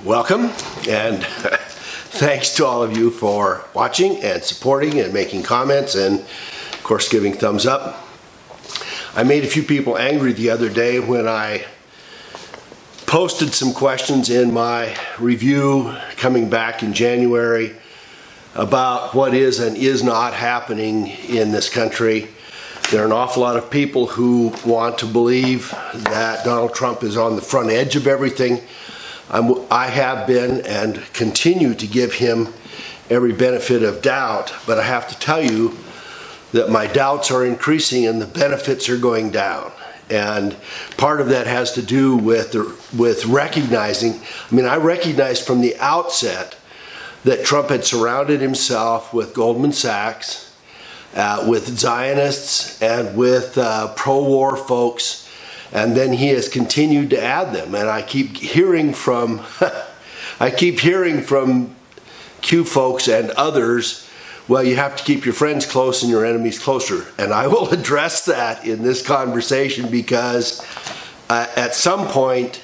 Welcome, and thanks to all of you for watching and supporting and making comments and of course giving thumbs up. I made a few people angry the other day when I posted some questions in my review coming back in January about what is and is not happening in this country. There are an awful lot of people who want to believe that Donald Trump is on the front edge of everything. I have been and continue to give him every benefit of doubt, but I have to tell you that my doubts are increasing and the benefits are going down. And part of that has to do with recognizing, I recognized from the outset that Trump had surrounded himself with Goldman Sachs, with Zionists, and with pro-war folks. And then he has continued to add them, and I keep hearing from Q folks and others, well, you have to keep your friends close and your enemies closer. And I will address that in this conversation because at some point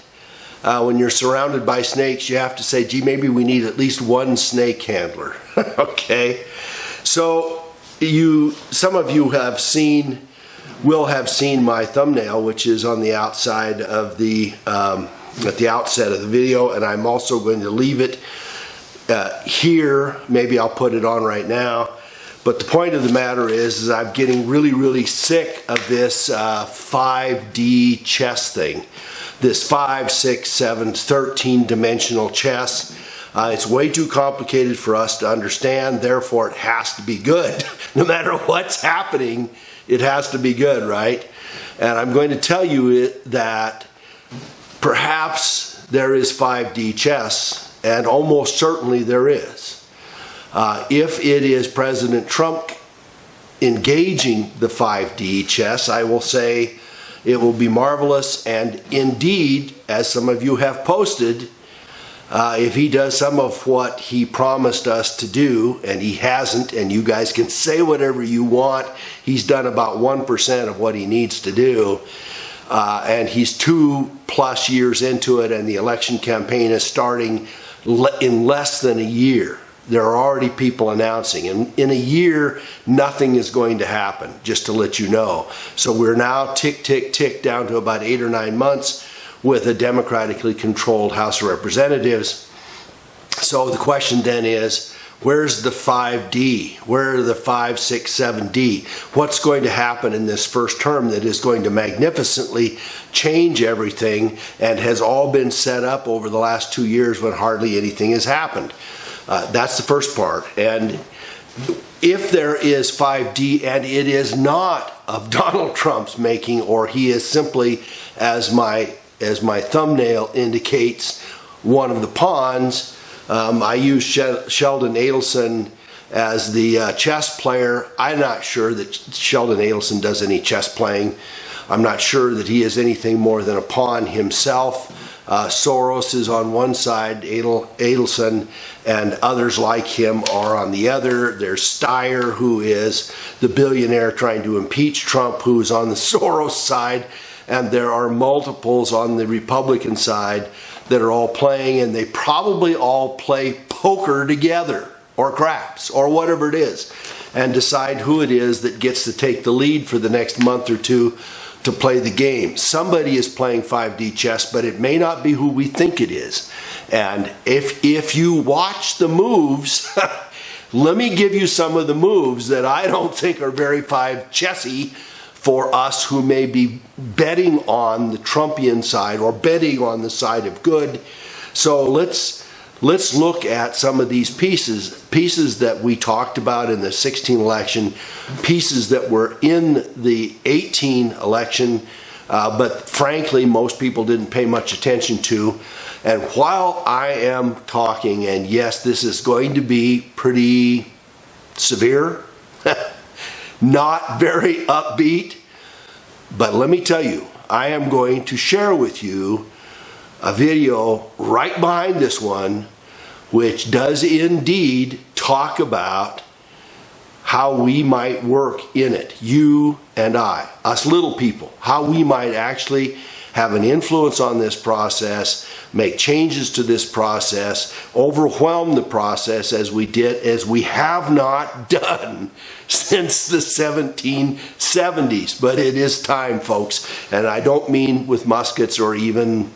when you're surrounded by snakes, you have to say, gee, maybe we need at least one snake handler. Okay, so some of you will have seen my thumbnail, which is on the outside of the at the outset of the video, and I'm also going to leave it here. Maybe I'll put it on right now. But the point of the matter is I'm getting really sick of this 5D chess thing, this 5, 6, 7, 13 dimensional chess. It's way too complicated for us to understand, therefore it has to be good. No matter what's happening, it has to be good, right? And I'm going to tell you that perhaps there is 5D chess, and almost certainly there is. If it is President Trump engaging the 5D chess, I will say it will be marvelous, and indeed, as some of you have posted, if he does some of what he promised us to do, and he hasn't, and you guys can say whatever you want, he's done about 1% of what he needs to do, and he's 2+ years into it, and the election campaign is starting in less than a year. There are already people announcing, and in a year, nothing is going to happen, just to let you know. So we're now tick down to about 8 or 9 months with a democratically controlled House of Representatives. So the question then is, where's the 5D? Where are the 5, 6, 7D? What's going to happen in this first term that is going to magnificently change everything and has all been set up over the last 2 years when hardly anything has happened? That's the first part. And if there is 5D and it is not of Donald Trump's making, or he is simply, as my thumbnail indicates, one of the pawns. I use Sheldon Adelson as the chess player. I'm not sure that Sheldon Adelson does any chess playing. I'm not sure that he is anything more than a pawn himself. Soros is on one side, Adelson and others like him are on the other. There's Steyer, who is the billionaire trying to impeach Trump, who is on the Soros side. And there are multiples on the Republican side that are all playing, and they probably all play poker together, or craps, or whatever it is, and decide who it is that gets to take the lead for the next month or two to play the game. Somebody is playing 5D chess, but it may not be who we think it is. And if you watch the moves, let me give you some of the moves that I don't think are very 5 chessy for us who may be betting on the Trumpian side or betting on the side of good. So let's look at some of these pieces that we talked about in the 16 election, pieces that were in the 18 election, but frankly most people didn't pay much attention to. And while I am talking, and yes, this is going to be pretty severe, not very upbeat, but let me tell you, I am going to share with you a video right behind this one, which does indeed talk about how we might work in it, you and I, us little people, how we might actually have an influence on this process, make changes to this process, overwhelm the process as we have not done since the 1770s. But it is time, folks, and I don't mean with muskets or even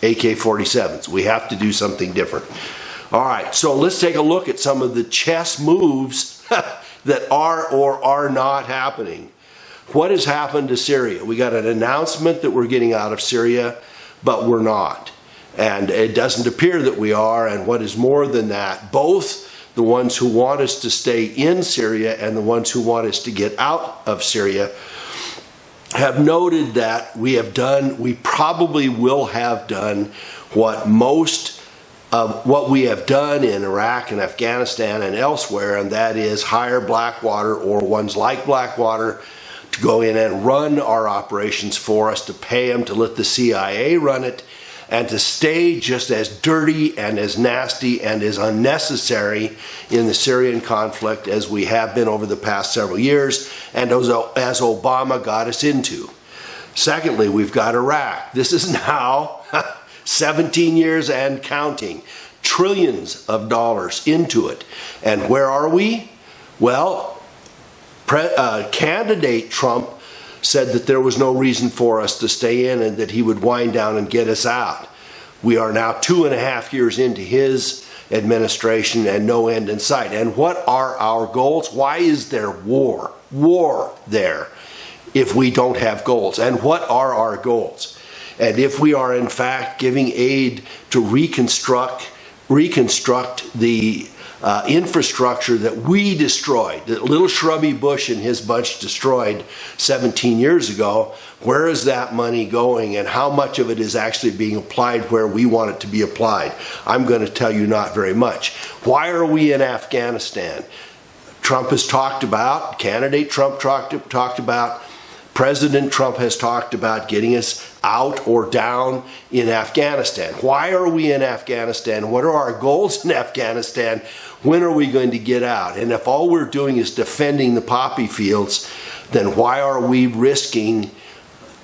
AK-47s. We have to do something different. All right, so let's take a look at some of the chess moves that are or are not happening. What has happened to Syria? We got an announcement that we're getting out of Syria, but we're not. And it doesn't appear that we are, and what is more than that, both the ones who want us to stay in Syria and the ones who want us to get out of Syria have noted that we probably will have done what most of what we have done in Iraq and Afghanistan and elsewhere, and that is hire Blackwater or ones like Blackwater to go in and run our operations for us, to pay them, to let the CIA run it, and to stay just as dirty and as nasty and as unnecessary in the Syrian conflict as we have been over the past several years, and as Obama got us into. Secondly, we've got Iraq. This is now 17 years and counting. Trillions of dollars into it. And where are we? Well, candidate Trump said that there was no reason for us to stay in and that he would wind down and get us out. We are now 2.5 years into his administration and no end in sight. And what are our goals? Why is there war there if we don't have goals? And what are our goals? And if we are in fact giving aid to reconstruct the infrastructure that we destroyed, that little shrubby Bush and his bunch destroyed 17 years ago, where is that money going and how much of it is actually being applied where we want it to be applied? I'm going to tell you not very much. Why are we in Afghanistan? Trump has talked about, candidate Trump talked about, President Trump has talked about getting us out or down in Afghanistan. Why are we in Afghanistan? What are our goals in Afghanistan? When are we going to get out? And if all we're doing is defending the poppy fields, then why are we risking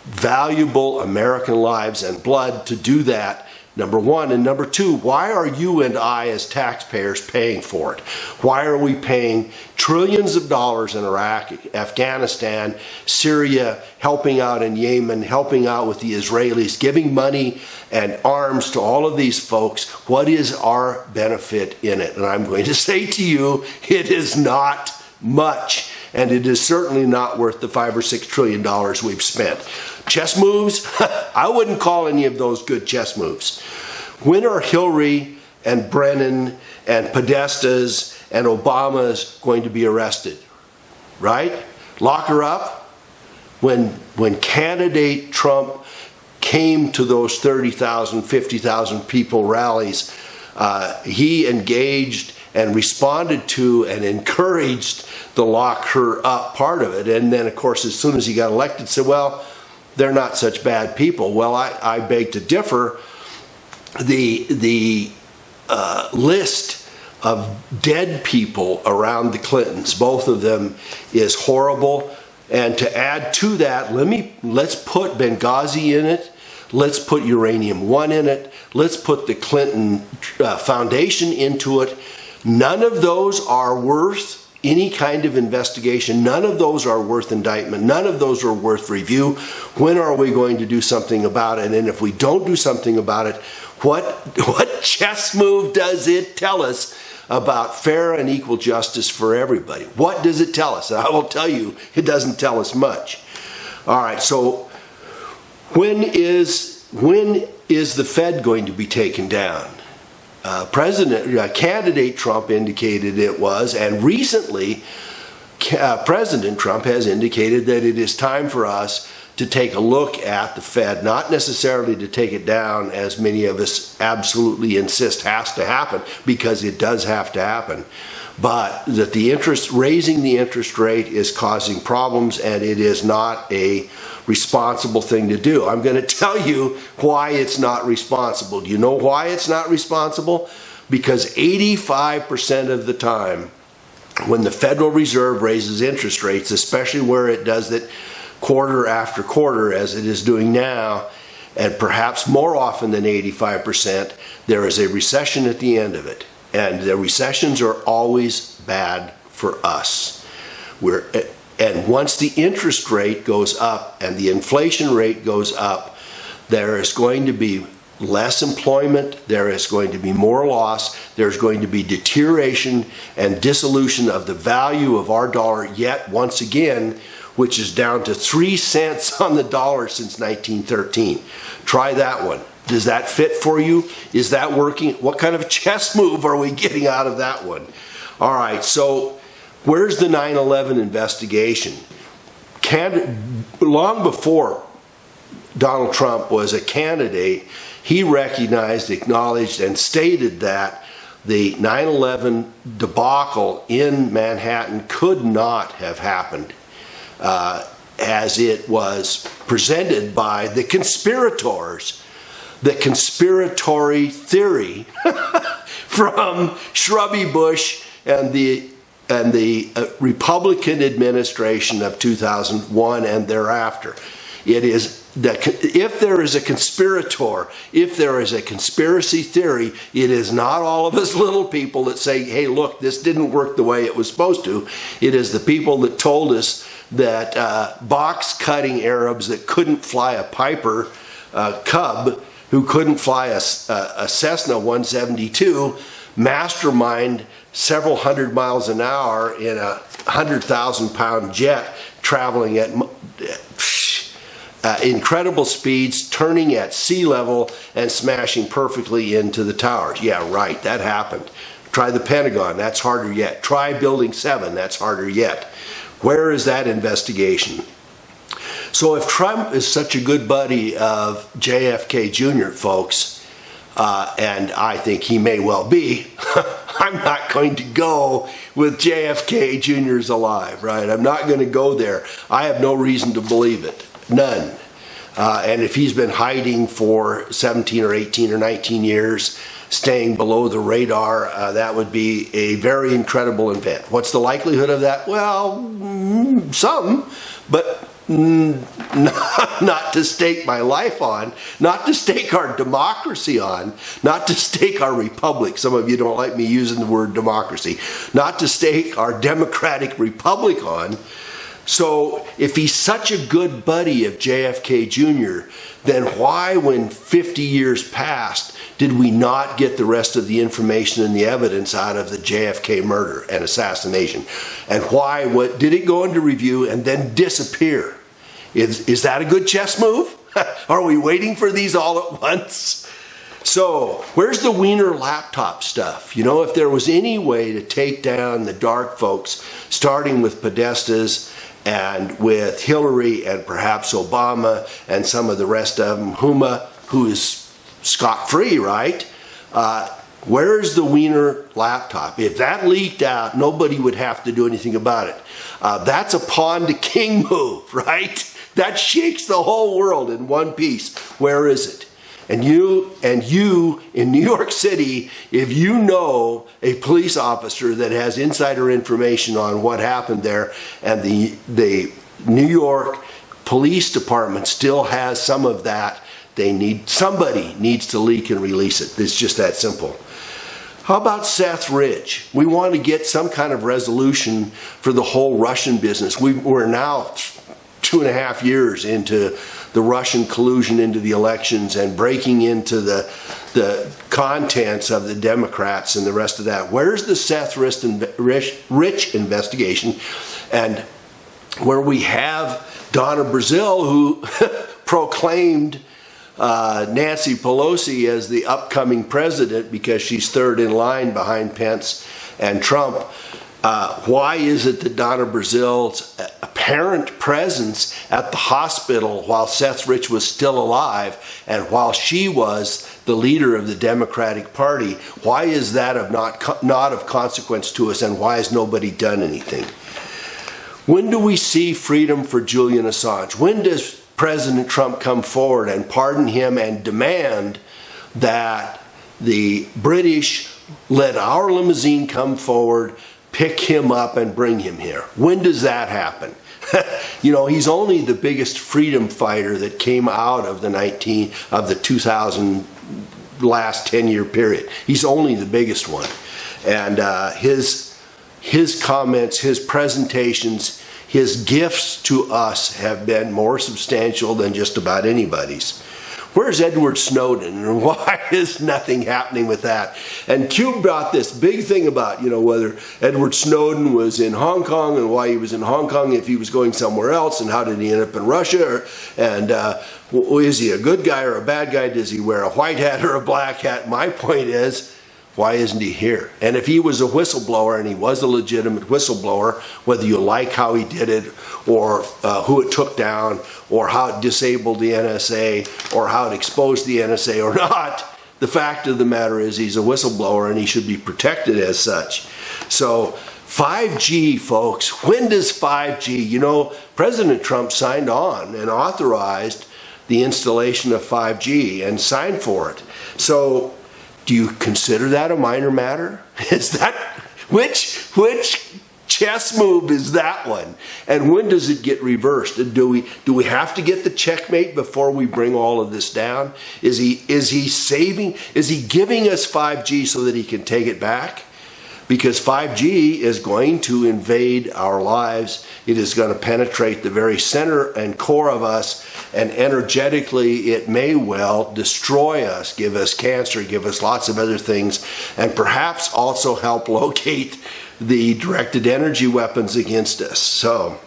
valuable American lives and blood to do that? Number one. And number two, why are you and I as taxpayers paying for it? Why are we paying trillions of dollars in Iraq, Afghanistan, Syria, helping out in Yemen, helping out with the Israelis, giving money and arms to all of these folks? What is our benefit in it? And I'm going to say to you, it is not much. And it is certainly not worth the $5 or $6 trillion we've spent. Chess moves? I wouldn't call any of those good chess moves. When are Hillary and Brennan and Podesta's and Obama's going to be arrested? Right? Lock her up? When candidate Trump came to those 30,000, 50,000 people rallies, he engaged and responded to and encouraged the lock her up part of it. And then, of course, as soon as he got elected, said, well, they're not such bad people. Well, I beg to differ. The list of dead people around the Clintons, both of them, is horrible. And to add to that, let's put Benghazi in it. Let's put Uranium One in it. Let's put the Clinton Foundation into it. None of those are worth any kind of investigation. None of those are worth indictment. None of those are worth review. When are we going to do something about it? And if we don't do something about it, what chess move does it tell us about fair and equal justice for everybody? What does it tell us? And I will tell you, it doesn't tell us much. All right, so when is the Fed going to be taken down? Candidate Trump indicated it was, and recently President Trump has indicated that it is time for us to take a look at the Fed, not necessarily to take it down, as many of us absolutely insist has to happen, because it does have to happen, but that raising the interest rate is causing problems, and it is not a responsible thing to do. I'm going to tell you why it's not responsible. Do you know why it's not responsible? Because 85% of the time when the Federal Reserve raises interest rates, especially where it does it quarter after quarter as it is doing now, and perhaps more often than 85%, there is a recession at the end of it. And the recessions are always bad for us. And once the interest rate goes up and the inflation rate goes up, there is going to be less employment, there is going to be more loss, there's going to be deterioration and dissolution of the value of our dollar yet once again, which is down to 3 cents on the dollar since 1913. Try that one. Does that fit for you? Is that working? What kind of chess move are we getting out of that one? All right, so where's the 9/11 investigation? Long before Donald Trump was a candidate, he recognized, acknowledged, and stated that the 9/11 debacle in Manhattan could not have happened as it was presented by the conspirators. The conspiratory theory from Shrubby Bush and the Republican administration of 2001 and thereafter. It is that if there is a conspirator, if there is a conspiracy theory, it is not all of us little people that say, hey, look, this didn't work the way it was supposed to. It is the people that told us that box-cutting Arabs that couldn't fly a Piper Cub, who couldn't fly a Cessna 172, mastermind several hundred miles an hour in a 100,000-pound jet traveling at incredible speeds, turning at sea level and smashing perfectly into the towers. Yeah, right, that happened. Try the Pentagon, that's harder yet. Try Building 7, that's harder yet. Where is that investigation? So if Trump is such a good buddy of JFK Jr., folks, and I think he may well be, I'm not going to go with JFK Jr.'s alive, right? I'm not going to go there. I have no reason to believe it. None. And if he's been hiding for 17 or 18 or 19 years, staying below the radar, that would be a very incredible event. What's the likelihood of that? Well, some, but not to stake my life on, not to stake our democracy on, not to stake our republic. Some of you don't like me using the word democracy. Not to stake our democratic republic on. So if he's such a good buddy of JFK Jr., then why, when 50 years passed, did we not get the rest of the information and the evidence out of the JFK murder and assassination? And why, what did it go into review and then disappear? Is that a good chess move? Are we waiting for these all at once? So where's the Wiener laptop stuff? You know, if there was any way to take down the dark folks, starting with Podesta's and with Hillary and perhaps Obama and some of the rest of them, Huma, who is scot-free, right? Where's the Wiener laptop? If that leaked out, nobody would have to do anything about it. That's a pawn to king move, right? That shakes the whole world in one piece. Where is it? And you in New York City, if you know a police officer that has insider information on what happened there, and the New York Police Department still has some of that, somebody needs to leak and release it. It's just that simple. How about Seth Rich? We want to get some kind of resolution for the whole Russian business. We're now 2.5 years into the Russian collusion into the elections and breaking into the contents of the Democrats and the rest of that. Where's the Seth Rich investigation? And where we have Donna Brazile, who proclaimed Nancy Pelosi as the upcoming president because she's third in line behind Pence and Trump. Why is it that Donna Brazile's apparent presence at the hospital while Seth Rich was still alive and while she was the leader of the Democratic Party, why is that not of consequence to us, and why has nobody done anything? When do we see freedom for Julian Assange? When does President Trump come forward and pardon him and demand that the British let our limousine come forward, pick him up and bring him here? When does that happen? You know, he's only the biggest freedom fighter that came out of the 2000 last 10-year period. He's only the biggest one. And his comments, his presentations, his gifts to us have been more substantial than just about anybody's. Where's Edward Snowden, and why is nothing happening with that? And Q brought this big thing about, you know, whether Edward Snowden was in Hong Kong and why he was in Hong Kong if he was going somewhere else, and how did he end up in Russia, and is he a good guy or a bad guy? Does he wear a white hat or a black hat? My point is, why isn't he here? And if he was a whistleblower, and he was a legitimate whistleblower, whether you like how he did it, or who it took down, or how it disabled the NSA, or how it exposed the NSA or not, the fact of the matter is he's a whistleblower and he should be protected as such. So 5G, folks, when does 5G? You know, President Trump signed on and authorized the installation of 5G and signed for it. So do you consider that a minor matter? Is that, which chess move is that one? And when does it get reversed? And do we have to get the checkmate before we bring all of this down? Is he giving us 5G so that he can take it back? Because 5G is going to invade our lives. It is going to penetrate the very center and core of us, and energetically it may well destroy us, give us cancer, give us lots of other things, and perhaps also help locate the directed energy weapons against us. So,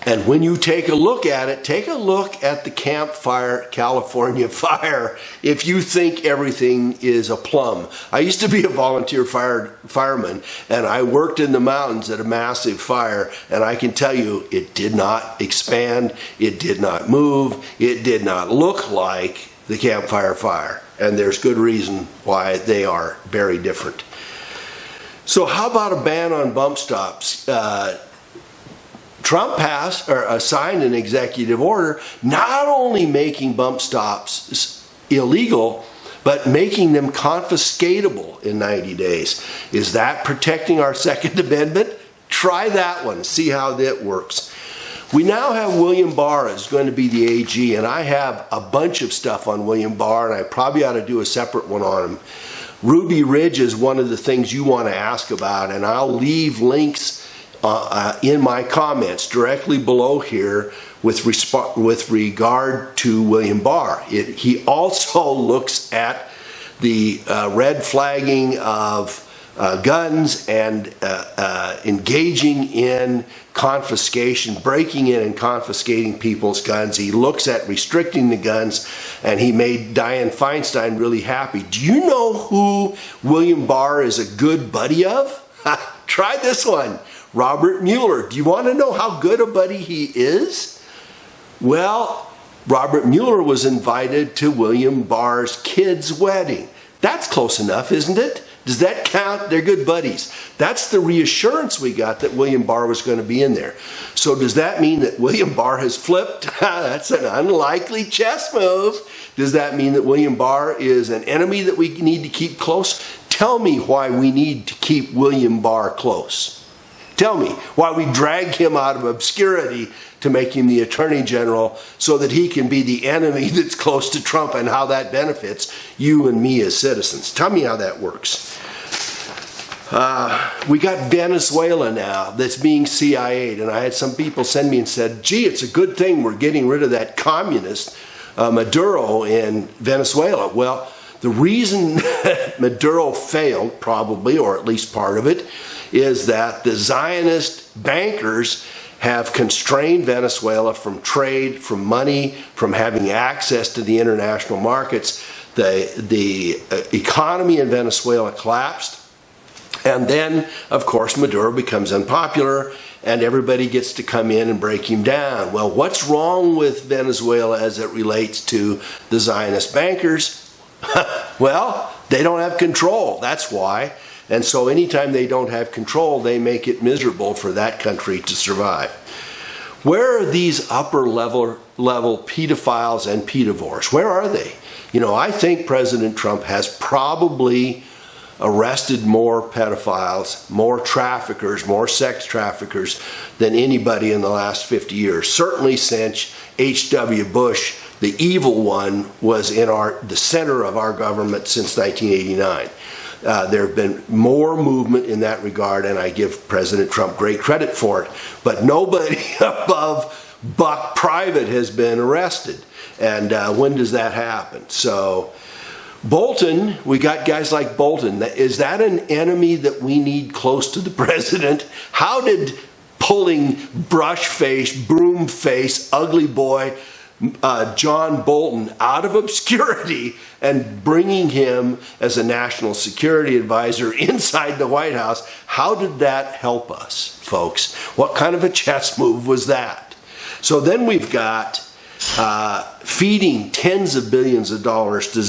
and when you take a look at it, take a look at the Camp Fire, California fire, if you think everything is a plum. I used to be a volunteer fireman, and I worked in the mountains at a massive fire, and I can tell you it did not expand, it did not move, it did not look like the Camp Fire fire. And there's good reason why they are very different. So how about a ban on bump stops? Trump signed an executive order not only making bump stops illegal, but making them confiscatable in 90 days. Is that protecting our Second Amendment? Try that one, see how that works. We now have William Barr is going to be the AG, and I have a bunch of stuff on William Barr, and I probably ought to do a separate one on him. Ruby Ridge is one of the things you want to ask about, and I'll leave links in my comments directly below here with regard to William Barr. He also looks at the red flagging of guns and engaging in confiscation, breaking in and confiscating people's guns. He looks at restricting the guns, and he made Dianne Feinstein really happy. Do you know who William Barr is a good buddy of? Try this one. Robert Mueller. Do you want to know how good a buddy he is? Well, Robert Mueller was invited to William Barr's kid's wedding. That's close enough, isn't it? Does that count? They're good buddies. That's the reassurance we got that William Barr was going to be in there. So does that mean that William Barr has flipped? That's an unlikely chess move. Does that mean that William Barr is an enemy that we need to keep close? Tell me why we need to keep William Barr close. Tell me why we drag him out of obscurity to make him the Attorney General so that he can be the enemy that's close to Trump, and how that benefits you and me as citizens. Tell me how that works. We got Venezuela now that's being CIA'd, and I had some people send me and said, gee, it's a good thing we're getting rid of that communist Maduro in Venezuela. Well, the reason Maduro failed, probably, or at least part of it, is that the Zionist bankers have constrained Venezuela from trade, from money, from having access to the international markets. The economy in Venezuela collapsed, and then, of course, Maduro becomes unpopular, and everybody gets to come in and break him down. Well, what's wrong with Venezuela as it relates to the Zionist bankers? Well, they don't have control, that's why. And so anytime they don't have control, they make it miserable for that country to survive. Where are these upper level pedophiles and pedivores? Where are they? You know, I think President Trump has probably arrested more pedophiles, more traffickers, more sex traffickers than anybody in the last 50 years. Certainly since H.W. Bush, the evil one, was in the center of our government since 1989. There have been more movement in that regard, and I give President Trump great credit for it. But nobody above buck private has been arrested. And when does that happen? So Bolton, we got guys like Bolton. Is that an enemy that we need close to the president? How did pulling brush face, broom face, ugly boy John Bolton out of obscurity and bringing him as a national security advisor inside the White House, how did that help us, folks? What kind of a chess move was that? So then we've got feeding tens of billions of dollars to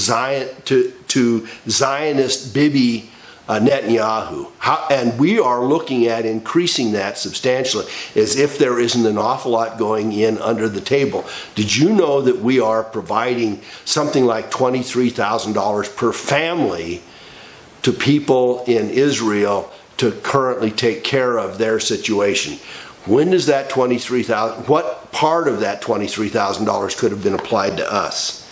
Zionist Bibi Netanyahu. And we are looking at increasing that substantially, as if there isn't an awful lot going in under the table. Did you know that we are providing something like $23,000 per family to people in Israel to currently take care of their situation? When does that $23,000, what part of that $23,000 could have been applied to us?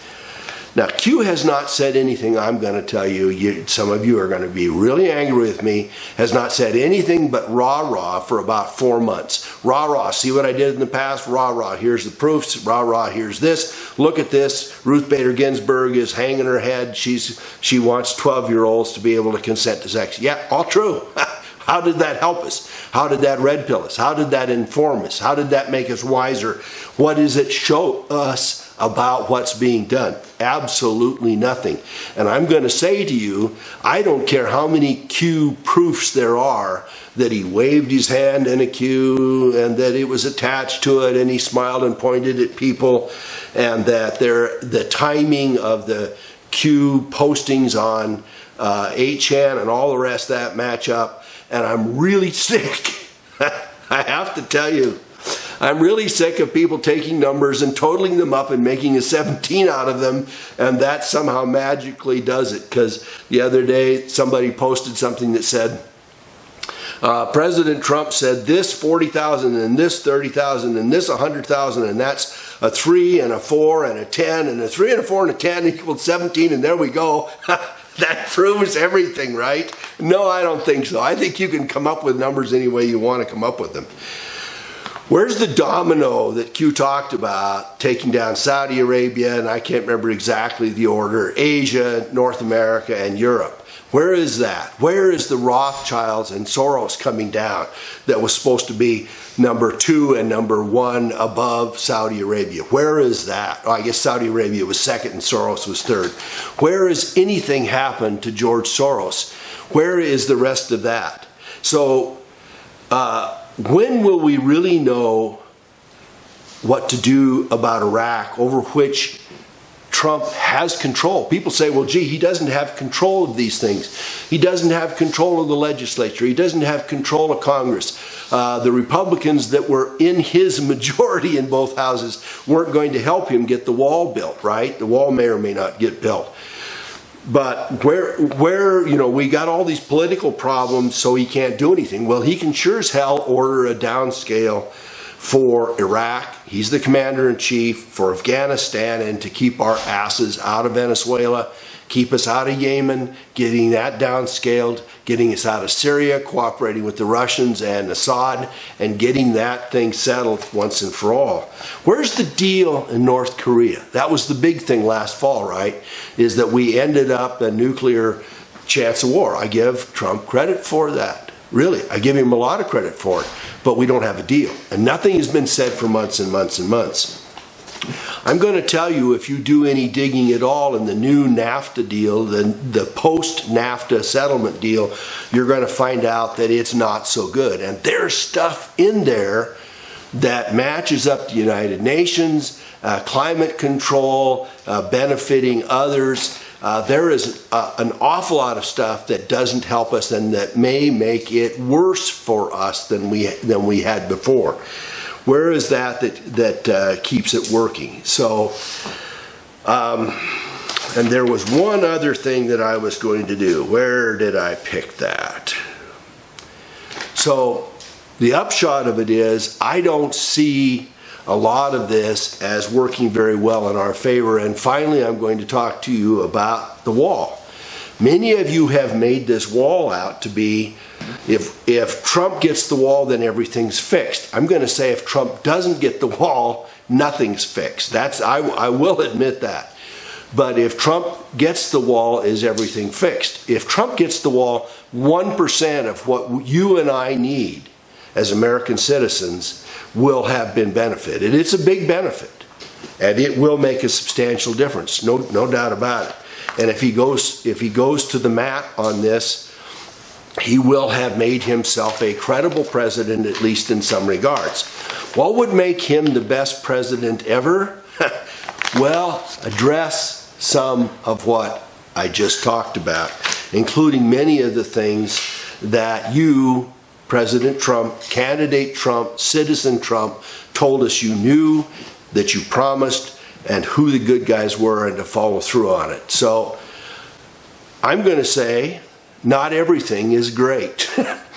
Now, Q has not said anything. I'm going to tell you, some of you are going to be really angry with me, has not said anything but rah-rah for about 4 months. Rah-rah, see what I did in the past? Rah-rah, here's the proofs. Rah-rah, here's this. Look at this. Ruth Bader Ginsburg is hanging her head. She wants 12-year-olds to be able to consent to sex. Yeah, all true. How did that help us? How did that red pill us? How did that inform us? How did that make us wiser? What does it show us about what's being done? Absolutely nothing. And I'm going to say to you, I don't care how many Q proofs there are that he waved his hand in a Q and that it was attached to it and he smiled and pointed at people, and that the timing of the Q postings on 8chan and all the rest of that match up. And I'm really sick. I have to tell you, I'm really sick of people taking numbers and totaling them up and making a 17 out of them, and that somehow magically does it. Because the other day somebody posted something that said, President Trump said this 40,000 and this 30,000 and this 100,000, and that's a 3 and a 4 and a 10 and a 3 and a 4 and a 10 equals 17, and there we go. That proves everything, right? No, I don't think so. I think you can come up with numbers any way you want to come up with them. Where's the domino that Q talked about, taking down Saudi Arabia, and I can't remember exactly the order, Asia, North America, and Europe? Where is that? Where is the Rothschilds and Soros coming down that was supposed to be number 2 and number 1 above Saudi Arabia? Where is that? Oh, I guess Saudi Arabia was second and Soros was third. Where has anything happened to George Soros? Where is the rest of that? So when will we really know what to do about Iraq, over which Trump has control? People say, well, gee, he doesn't have control of these things. He doesn't have control of the legislature. He doesn't have control of Congress. The Republicans that were in his majority in both houses weren't going to help him get the wall built, right? The wall may or may not get built. But where we got all these political problems, so he can't do anything. Well, he can sure as hell order a downscale for Iraq. He's the commander-in-chief for Afghanistan, and to keep our asses out of Venezuela, keep us out of Yemen, getting that downscaled, getting us out of Syria, cooperating with the Russians and Assad, and getting that thing settled once and for all. Where's the deal in North Korea? That was the big thing last fall, right? Is that we ended up a nuclear chance of war. I give Trump credit for that. Really, I give him a lot of credit for it, but we don't have a deal. And nothing has been said for months and months and months. I'm going to tell you, if you do any digging at all in the new NAFTA deal, the post-NAFTA settlement deal, you're going to find out that it's not so good. And there's stuff in there that matches up to the United Nations, climate control, benefiting others. There is an awful lot of stuff that doesn't help us and that may make it worse for us than we had before. Where is that keeps it working? So And there was one other thing that I was going to do. Where did I pick that? So the upshot of it is, I don't see a lot of this as working very well in our favor. And finally, I'm going to talk to you about the wall. Many of you have made this wall out to be, if Trump gets the wall, then everything's fixed. I'm going to say if Trump doesn't get the wall, nothing's fixed. I will admit that. But if Trump gets the wall, is everything fixed? If Trump gets the wall, 1% of what you and I need as American citizens will have been benefited. It's a big benefit, and it will make a substantial difference, no doubt about it. And if he goes to the mat on this, he will have made himself a credible president, at least in some regards. What would make him the best president ever? Well, address some of what I just talked about, including many of the things that you, President Trump, candidate Trump, citizen Trump, told us you knew, that you promised, and who the good guys were, and to follow through on it. So I'm going to say not everything is great.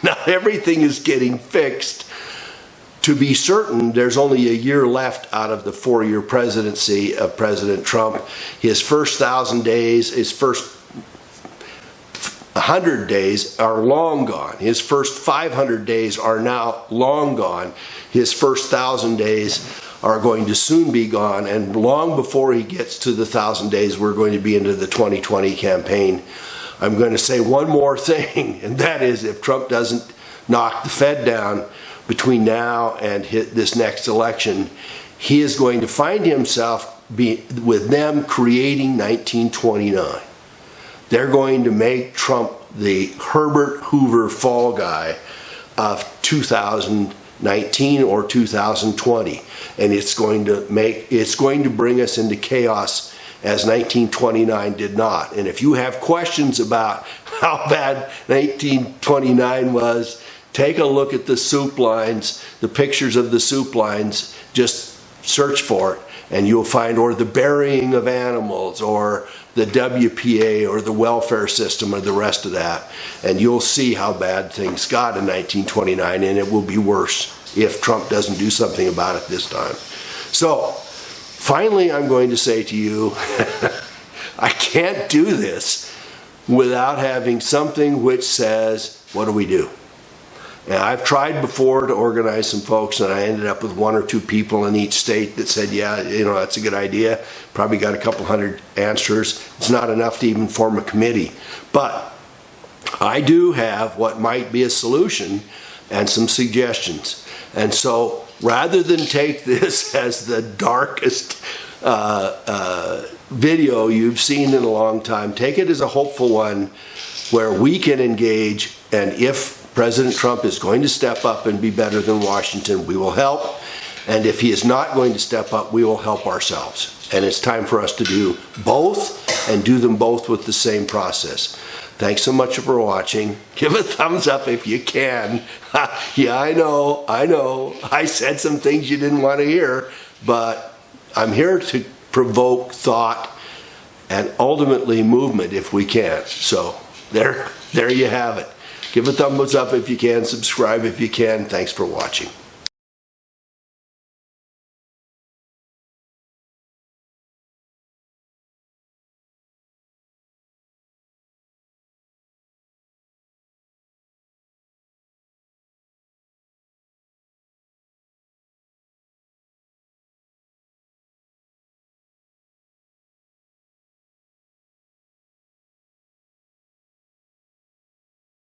Not everything is getting fixed. To be certain, there's only a year left out of the 4-year presidency of President Trump. His first 1,000 days, his first 100 days are long gone. His first 500 days are now long gone. His first 1,000 days are going to soon be gone, and long before he gets to the 1,000 days, we're going to be into the 2020 campaign. I'm going to say one more thing, and that is, if Trump doesn't knock the Fed down between now and this next election, he is going to find himself with them creating 1929. They're going to make Trump the Herbert Hoover fall guy of 2019 or 2020, and it's going to bring us into chaos as 1929 did not. And if you have questions about how bad 1929 was, take a look at the soup lines, the pictures of the soup lines. Just search for it, and you'll find, or the burying of animals, or the WPA, or the welfare system, or the rest of that. And you'll see how bad things got in 1929, and it will be worse if Trump doesn't do something about it this time. So, finally, I'm going to say to you, I can't do this without having something which says, what do we do? And I've tried before to organize some folks, and I ended up with 1 or 2 people in each state that said, yeah, that's a good idea. Probably got a couple hundred answers. It's not enough to even form a committee. But I do have what might be a solution and some suggestions. And so rather than take this as the darkest video you've seen in a long time, take it as a hopeful one where we can engage, and if President Trump is going to step up and be better than Washington, we will help. And if he is not going to step up, we will help ourselves. And it's time for us to do both, and do them both with the same process. Thanks so much for watching. Give a thumbs up if you can. Yeah, I know. I said some things you didn't want to hear, but I'm here to provoke thought and ultimately movement if we can. So there you have it. Give a thumbs up if you can, subscribe if you can. Thanks for watching.